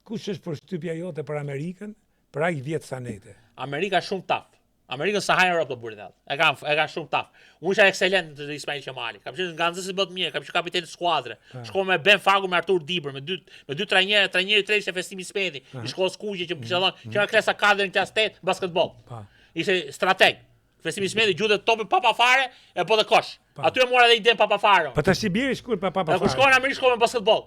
Kush është përshtypja jote për Amerikën për aq vjet sanete? Amerika shumë taf. Amerikën sa hajë Europë do burë thatë. E ka shumë taf. Unë isha ekselent të Ismail Qemali. Kam qenë nga nxënësit më të mirë, kam qenë kapiten të skuadre. Shkova me Ben Fagu, me Artur Dibër, me dy trajnerë, trajneri i tretë ishte Festimi Smeti, i shkollës Kuqe që më kishte dhënë, që nga klasa 4 në klasë 8 basketboll. Ishte strateg. Festimi Smeti gjuhë topin papa fare e po të kosh. Aty e mora edhe iden papa fare. Po tash i bie shkurt pa papa fare. Kur shkova në Amerikë shkova me basketboll.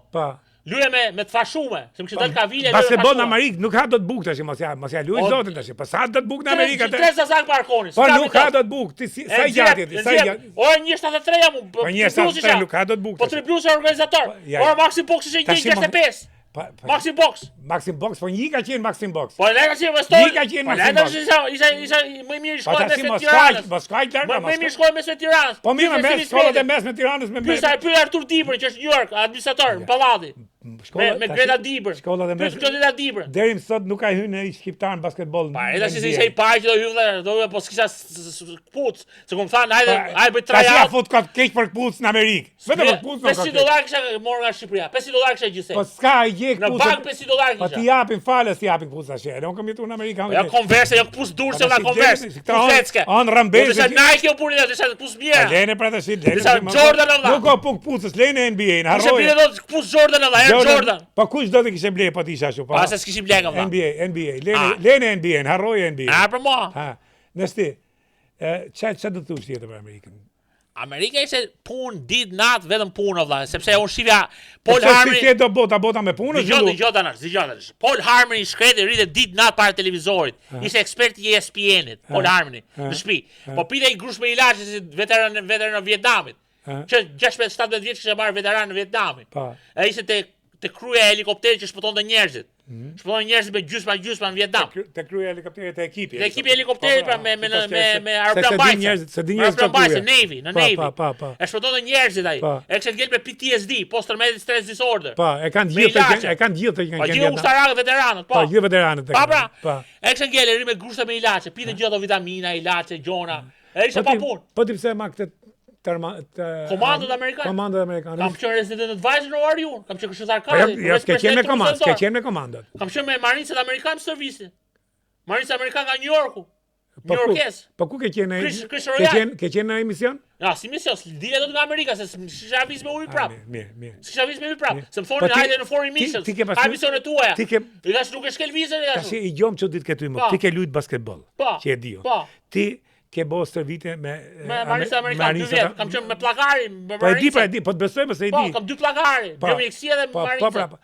Luje me të fashume, se më kishte dalë Kavile. Basketboll në Amerikë nuk ka do të buk tash, mos ja luaj zotin tash. Po sa do të buk në Amerikë atë? 3 sezon parkoni. Po nuk ka do të buk. Ti sa gjatë ti? Sa gjatë? Ora 1.73 jam. Po 1.73 nuk ka do të buk. Po Triblusi është organizator. Ora Maxi Box ishte 1.65. Maxi Box. Maxi Box, po një ka qenë Maxi Box. Po ne ka qenë Vestori. Një ka qenë Maxi Box. Isha më mirë i shkolla me Tiranës. Më mirë shkolla me Tiranës. Po mirë me shkollat e mesme Tiranës me. Pyet Artur Dibër që është New York, administrator në pallati. Me Greta Dibër. Shkollat e mesme. Greta Dibër. Deri më sot nuk ka hyrë ai shqiptar në basketboll. Pa, edhe si ishte i parë që do hyrë, do po s'kisha kputc, se kum than hajde bëj trajat. Tash fut ka keq për kputc në Amerikë. Vetëm për kputc nuk ka. $500 kisha marrë nga Shqipëria. $500 kisha gjithsej. Po s'ka i gjej kputc. Në bank $500 kisha. Po ti japin falës, ti japin kputc tash. Ne kam jetuar në Amerikë. Jo konverse, jo kputc durse nga konverse. Kputcke. On rambez. Disa Nike jo punë, disa kputc mirë. Lene pra tash, disa Jordan valla. Nuk ka kputcës, lene NBA, harroj. Ishte bile do kputc Jordan valla, Air Jordan. Po kush do të kishte blej po ti isha ashtu po. Pas se s'kishim blej valla. NBA, lene NBA, harroj NBA. Për mua. Ha. Nëse ç'a do të thosh tjetër për Amerikën? Amerika ishte punë ditë natë vetëm punë valla, sepse unë shifja Paul Harmony. Si do bota me punë? Dëgjoj. Paul Harmony shkreti rritë ditë natë para televizorit. Ishte ekspert i ESPN-it, Paul Harmony, në shtëpi. Po pite i grush me ilaçe si veteran në Vietnamit. Që 16-17 vjeç kishte marrë veteran në Vietnamin. Ai ishte te kryja e helikopterit që shpëtonte njerëzit. Shpëton njerëzit me gjysma në Vietnam. Te kryja e helikopterit te ekipi. Te ekipi helikopterit pra me aeroplan bajse. Se di njerëzit aeroplan bajse, Navy, në Navy. Pa. E shpëtonte njerëzit ai. E kishte ngel me PTSD, post traumatic stress disorder. Pa, e kanë gjithë që kanë Po gjithë ushtarakët veteranët, po. Po, gjithë veteranët. Pa. E kishte ngel ri me grushta me ilaçe, pite gjithë ato vitamina, ilaçe, gjona. E ishte pa punë. Po ti pse ma këtë Komandot Amerikanë. Kam qenë resident advisor në orë unë, kam qenë këshiltar kadri. Jo, s'ke qenë me komandot. Kam qenë me Marincët Amerikanë në servisi. Marincët Amerikanë nga New Yorku. New Yorkes. Po ku ke qenë? Ke qenë në emision? Ja, si emision, dile do të nga Amerika, se s'kisha vis me ujë prap. Mirë. S'kisha vis me ujë prap. Se më thonë hajde në foreign missions. Ha emisionet tuaja. I dash nuk e shkel vizën e ashtu. Tash i gjom çu ditë këtu më. Ti ke lut basketboll. Që e diu. Ti ke bo stërvite me Marincët Amerikanë 2 vjet, kam qenë me pllakari. Po e di, po të besoj se e di. Po, kam 2 pllakari, bjomjekësia dhe Marincët.